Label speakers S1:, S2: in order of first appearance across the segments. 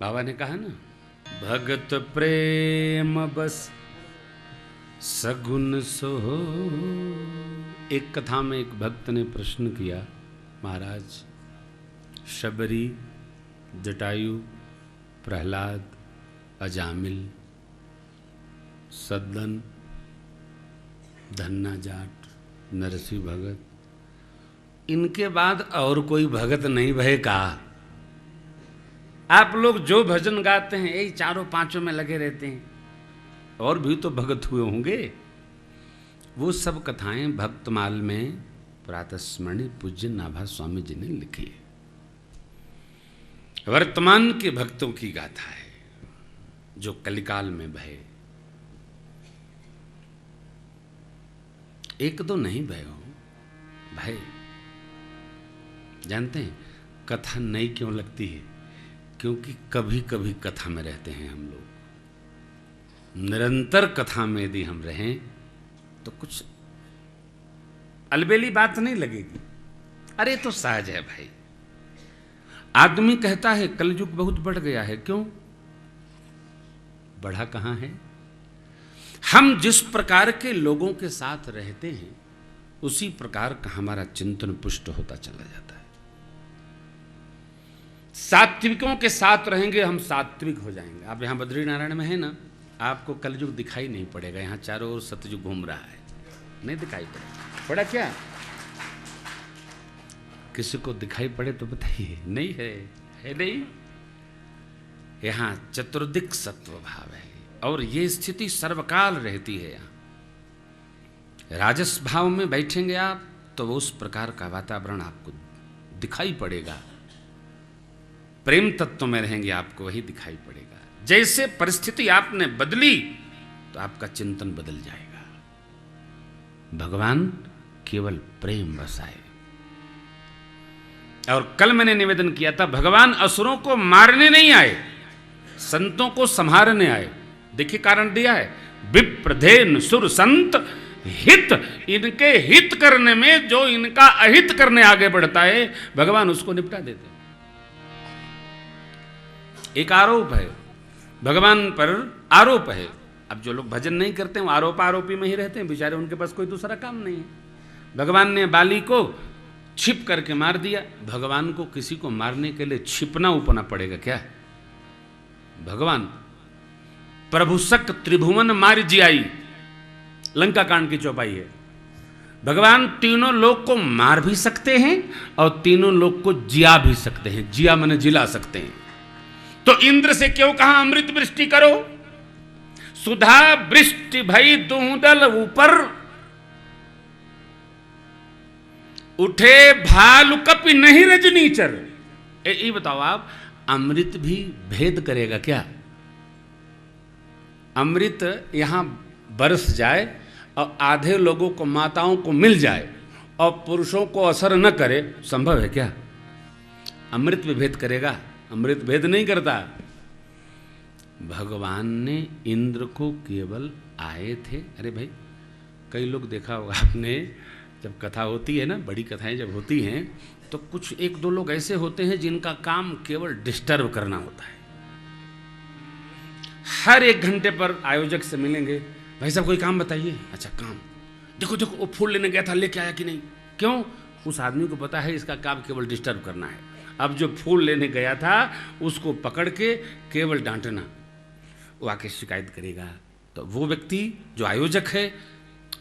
S1: बाबा ने कहा ना, भगत प्रेम बस सगुन सो। एक कथा में एक भक्त ने प्रश्न किया, महाराज शबरी, जटायु, प्रहलाद, अजामिल, सद्दन, धन्ना जाट, नरसिंह भगत, इनके बाद और कोई भगत नहीं भय का? आप लोग जो भजन गाते हैं यही चारों पांचों में लगे रहते हैं, और भी तो भगत हुए होंगे। वो सब कथाएं भक्तमाल में प्रातस्मरणीय पूज्य नाभा स्वामी जी ने लिखी है। वर्तमान के भक्तों की गाथा है जो कलिकाल में भय। एक दो नहीं भय हो, भय। जानते हैं कथा नई क्यों लगती है? क्योंकि कभी कभी कथा में रहते हैं हम लोग। निरंतर कथा में यदि हम रहें तो कुछ अलबेली बात नहीं लगेगी। अरे तो सहज है भाई। आदमी कहता है कलयुग बहुत बढ़ गया है, क्यों बढ़ा? कहां है? हम जिस प्रकार के लोगों के साथ रहते हैं उसी प्रकार का हमारा चिंतन पुष्ट होता चला जाता है। सात्विकों के साथ रहेंगे हम सात्विक हो जाएंगे। आप यहां बद्रीनारायण में है ना, आपको कलयुग दिखाई नहीं पड़ेगा। यहां चारों ओर सतयुग घूम रहा है, नहीं दिखाई पड़ेगा। पड़ा क्या? किसी को दिखाई पड़े तो बताइए। नहीं है नहीं। यहां चतुर्दिक सत्व भाव है और ये स्थिति सर्वकाल रहती है। यहां राजस भाव में बैठेंगे आप तो उस प्रकार का वातावरण आपको दिखाई पड़ेगा। प्रेम तत्व में रहेंगे आपको वही दिखाई पड़ेगा। जैसे परिस्थिति आपने बदली तो आपका चिंतन बदल जाएगा। भगवान केवल प्रेम बसाए। और कल मैंने निवेदन किया था, भगवान असुरों को मारने नहीं आए, संतों को संहारने आए। देखिए कारण दिया है, विप्रधेन सुर संत हित। इनके हित करने में जो इनका अहित करने आगे बढ़ता है भगवान उसको निपटा देते हैं। एक आरोप है भगवान पर, आरोप है। अब जो लोग भजन नहीं करते हैं वो आरोप आरोपी में ही रहते हैं बेचारे, उनके पास कोई दूसरा काम नहीं है। भगवान ने बाली को छिप करके मार दिया। भगवान को किसी को मारने के लिए छिपना उपना पड़ेगा क्या? भगवान प्रभु सक त्रिभुवन मार जियाई, लंका कांड की चौपाई है। भगवान तीनों लोग को मार भी सकते हैं और तीनों लोग को जिया भी सकते हैं। जिया माने जिला सकते हैं। तो इंद्र से क्यों कहा अमृत वृष्टि करो? सुधा वृष्टि भई दूदल ऊपर, उठे भालु कपि नहीं रजनीचर। ये बताओ आप, अमृत भी भेद करेगा क्या? अमृत यहां बरस जाए और आधे लोगों को, माताओं को मिल जाए और पुरुषों को असर न करे, संभव है क्या? अमृत भी भेद करेगा? अमृत भेद नहीं करता। भगवान ने इंद्र को केवल आए थे। अरे भाई, कई लोग देखा होगा आपने, जब कथा होती है ना, बड़ी कथाएं जब होती हैं तो कुछ एक दो लोग ऐसे होते हैं जिनका काम केवल डिस्टर्ब करना होता है। हर एक घंटे पर आयोजक से मिलेंगे, भाई साहब कोई काम बताइए। अच्छा काम, देखो देखो वो फूल लेने गया था, लेके आया कि नहीं? क्यों? उस आदमी को पता है इसका काम केवल डिस्टर्ब करना है। अब जो फूल लेने गया था उसको पकड़ के केवल डांटना, वो आके शिकायत करेगा। तो वो व्यक्ति जो आयोजक है,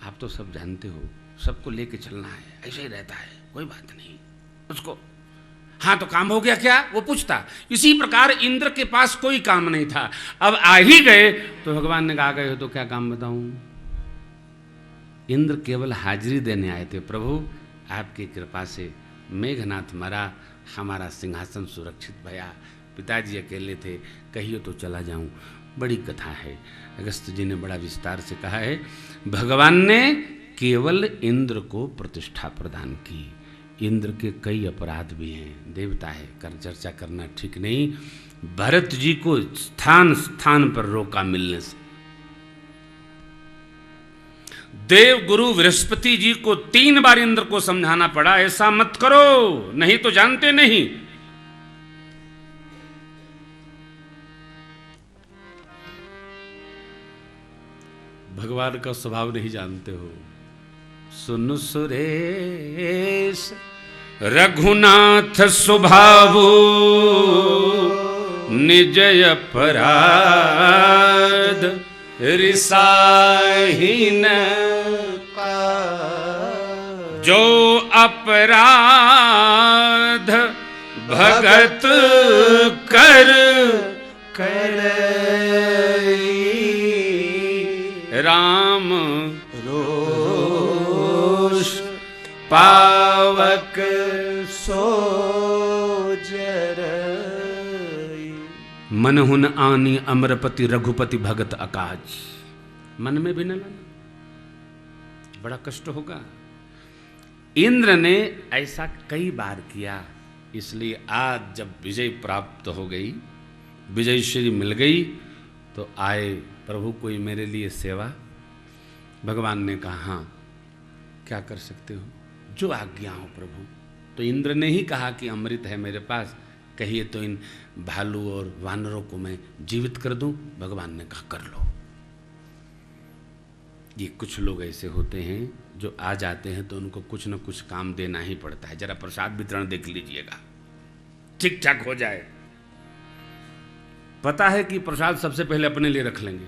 S1: आप तो सब जानते हो, सबको लेके चलना है, ऐसे ही रहता है, कोई बात नहीं उसको। हाँ तो काम हो गया क्या? वो पूछता। इसी प्रकार इंद्र के पास कोई काम नहीं था। अब आ ही गए तो भगवान ने कहा, गए हो तो क्या काम बताऊं? इंद्र केवल हाजिरी देने आए थे। प्रभु आपकी कृपा से मेघनाथ मरा, हमारा सिंहासन सुरक्षित भया, पिताजी अकेले थे, कहिए तो चला जाऊं। बड़ी कथा है, अगस्त जी ने बड़ा विस्तार से कहा है। भगवान ने केवल इंद्र को प्रतिष्ठा प्रदान की। इंद्र के कई अपराध भी हैं, देवता है, कर चर्चा करना ठीक नहीं। भरत जी को स्थान स्थान पर रोका मिलने से। देव गुरु बृहस्पति जी को 3 बार इंद्र को समझाना पड़ा, ऐसा मत करो, नहीं तो जानते नहीं। भगवान का स्वभाव नहीं जानते हो। सुन सुरेश रघुनाथ स्वभाव निज अपराध रिसाहीन जो अपराध भगत कर राम रोष पावक सो मन हुन आनी अमरपति रघुपति भगत अकाज। मन में भी न लाना, बड़ा कष्ट होगा। इंद्र ने ऐसा कई बार किया, इसलिए आज जब विजय प्राप्त हो गई, विजय श्री मिल गई, तो आए प्रभु कोई मेरे लिए सेवा। भगवान ने कहा हाँ क्या कर सकते हो, जो आज्ञा हो प्रभु। तो इंद्र ने ही कहा कि अमृत है मेरे पास, कहिए तो इन भालू और वानरों को मैं जीवित कर दूं। भगवान ने कहा कर लो। ये कुछ लोग ऐसे होते हैं जो आ जाते हैं तो उनको कुछ न कुछ काम देना ही पड़ता है। जरा प्रसाद वितरण देख लीजिएगा, ठीक ठाक हो जाए। पता है कि प्रसाद सबसे पहले अपने लिए रख लेंगे,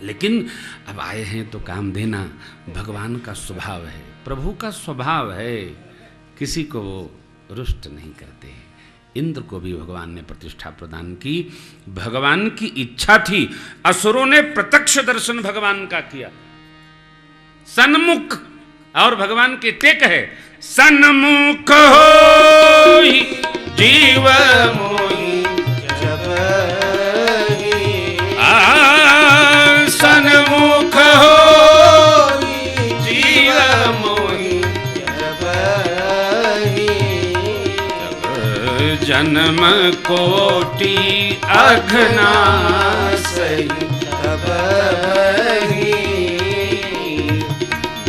S1: लेकिन अब आए हैं तो काम देना भगवान का स्वभाव है, प्रभु का स्वभाव है। किसी को वो रुष्ट नहीं करते। इंद्र को भी भगवान ने प्रतिष्ठा प्रदान की। भगवान की इच्छा थी, असुरों ने प्रत्यक्ष दर्शन भगवान का किया सन्मुख, और भगवान के टेक है सन्मुख होई जीव मोहि जब सन्मुख होई जीव मोहि जब जन्म कोटि अघनासई तब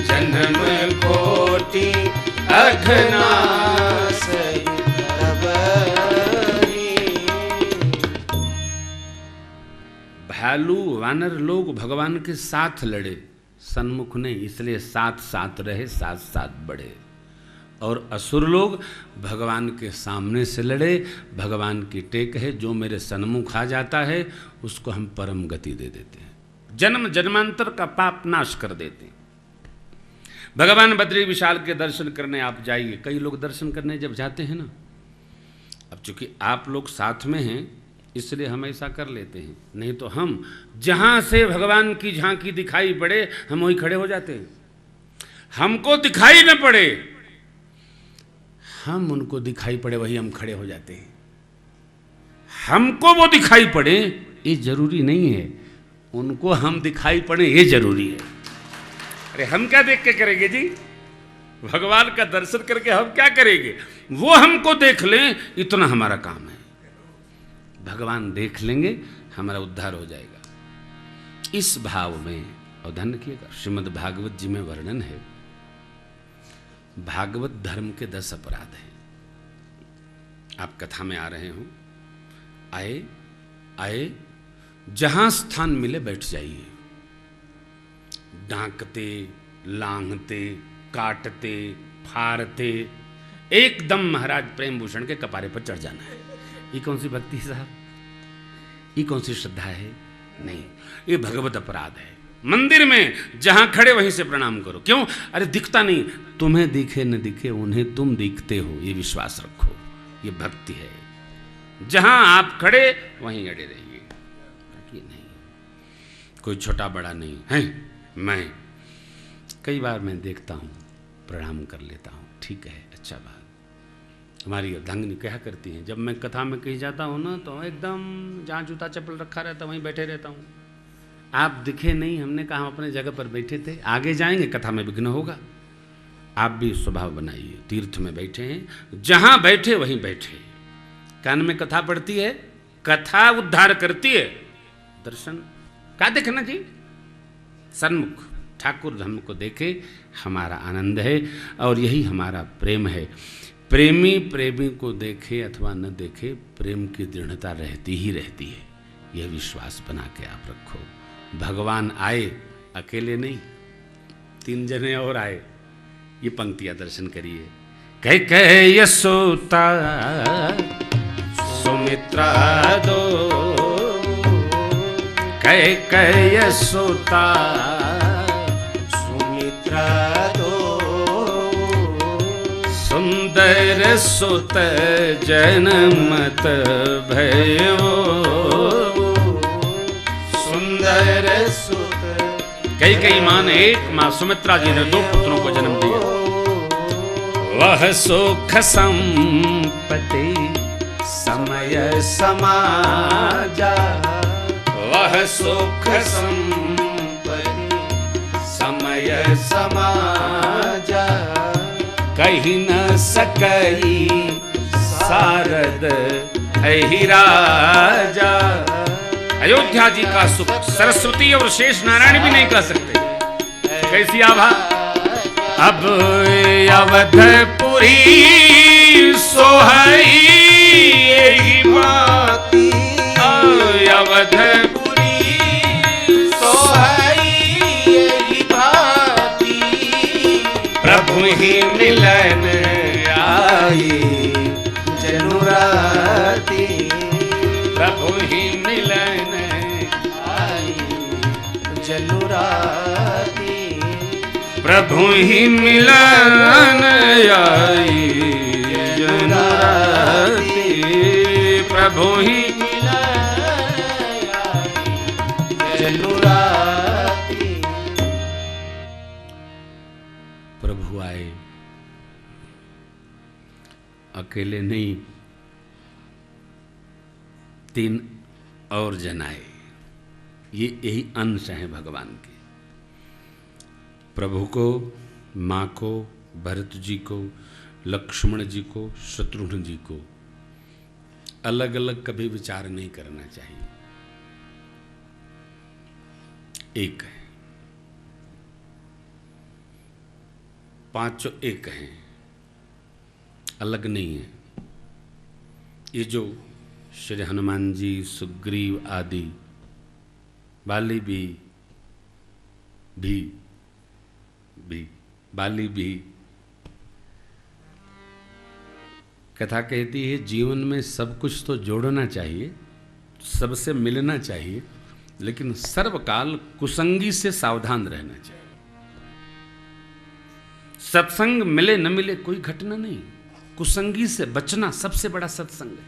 S1: जन्म कोटि अघनासई तब। भालू वानर लोग भगवान के साथ लड़े, सन्मुख नहीं, इसलिए साथ साथ रहे, साथ साथ बढ़े। और असुर लोग भगवान के सामने से लड़े। भगवान की टेक है, जो मेरे सन्मुख आ जाता है उसको हम परम गति दे देते हैं, जन्म जन्मांतर का पाप नाश कर देते हैं। भगवान बद्री विशाल के दर्शन करने आप जाइए। कई लोग दर्शन करने जब जाते हैं ना, अब चूंकि आप लोग साथ में हैं इसलिए हम ऐसा कर लेते हैं, नहीं तो हम जहां से भगवान की झांकी दिखाई पड़े हम वहीं खड़े हो जाते हैं। हमको दिखाई न पड़े, हम उनको दिखाई पड़े वही हम खड़े हो जाते हैं। हमको वो दिखाई पड़े ये जरूरी नहीं है, उनको हम दिखाई पड़े ये जरूरी है। अरे हम क्या देख के करेंगे जी, भगवान का दर्शन करके हम क्या करेंगे, वो हमको देख लें इतना हमारा काम है। भगवान देख लेंगे हमारा उद्धार हो जाएगा। इस भाव में और ध्यान रखिएगा, श्रीमद् भागवत जी में वर्णन है, भागवत धर्म के 10 अपराध हैं। आप कथा में आ रहे हो, आए आए जहां स्थान मिले बैठ जाइए। डांकते, लांघते, काटते, फाड़ते, एकदम महाराज प्रेम भूषण के कपारे पर चढ़ जाना है। ये कौन सी भक्ति है साहब, ये कौन सी श्रद्धा है? नहीं, ये भगवत अपराध है। मंदिर में जहां खड़े वहीं से प्रणाम करो। क्यों? अरे दिखता नहीं, तुम्हें दिखे न दिखे उन्हें तुम दिखते हो, ये विश्वास रखो, ये भक्ति है। जहां आप खड़े वहीं अड़े रहिए, बाकी नहीं। कोई छोटा बड़ा नहीं है। मैं कई बार मैं देखता हूं, प्रणाम कर लेता हूं, ठीक है, अच्छा बात। हमारी अर्धांगिनी क्या करती हैं, जब मैं कथा में कहीं जाता हूं ना तो एकदम जहां जूता चप्पल रखा रहता वहीं बैठे रहता हूं। आप दिखे नहीं, हमने कहा हम अपने जगह पर बैठे थे, आगे जाएंगे कथा में विघ्न होगा। आप भी स्वभाव बनाइए, तीर्थ में बैठे हैं, जहां बैठे वहीं बैठे। कान में कथा पढ़ती है, कथा उद्धार करती है, दर्शन क्या देखना जी, सन्मुख ठाकुर हमको देखे, हमारा आनंद है और यही हमारा प्रेम है। प्रेमी प्रेमी को देखे अथवा न देखे, प्रेम की दृढ़ता रहती ही रहती है। यह विश्वास बना के आप रखो। भगवान आए अकेले नहीं, 3 जने और आए। ये पंक्तियां दर्शन करिए। कैकेयी सुता सुमित्रा दो, कैकेयी सुता सुमित्रा दो, सुंदर सुत जनमत भयो, सुंदर सुत। कैकेयी मां ने एक, मां सुमित्रा जी ने 2 पुत्रों को जन्म दिया। वह सुख संपत्ति समय समाजा, वह सुख संपत्ति समय समाजा, कहीं न सकई सारद अहि राजा। अयोध्या जी का सुख सरस्वती और शेष नारायण भी नहीं कह सकते। कैसी आभा। अब अवधपुरी सोहई यही बाती, अवधपुरी सोहई यही बाती, प्रभु ही मिलन आई जनुराती, प्रभु ही मिलन आई जनुराती, प्रभु ही मिलन आई जनुराती, प्रभु ही मिलन आई जनुराती। प्रभु आए, अकेले नहीं, 3 और जन आए। ये यही अंश हैं भगवान के। प्रभु को, माँ को, भरत जी को, लक्ष्मण जी को, शत्रुघ्न जी को अलग अलग कभी विचार नहीं करना चाहिए। एक है, 5 एक हैं, अलग नहीं है। ये जो श्री हनुमान जी, सुग्रीव आदि, बाली भी बाली भी कथा कहती है जीवन में सब कुछ तो जोड़ना चाहिए, सबसे मिलना चाहिए, लेकिन सर्वकाल कुसंगी से सावधान रहना चाहिए। सत्संग मिले न मिले कोई घटना नहीं, कुसंगी से बचना सबसे बड़ा सत्संग है।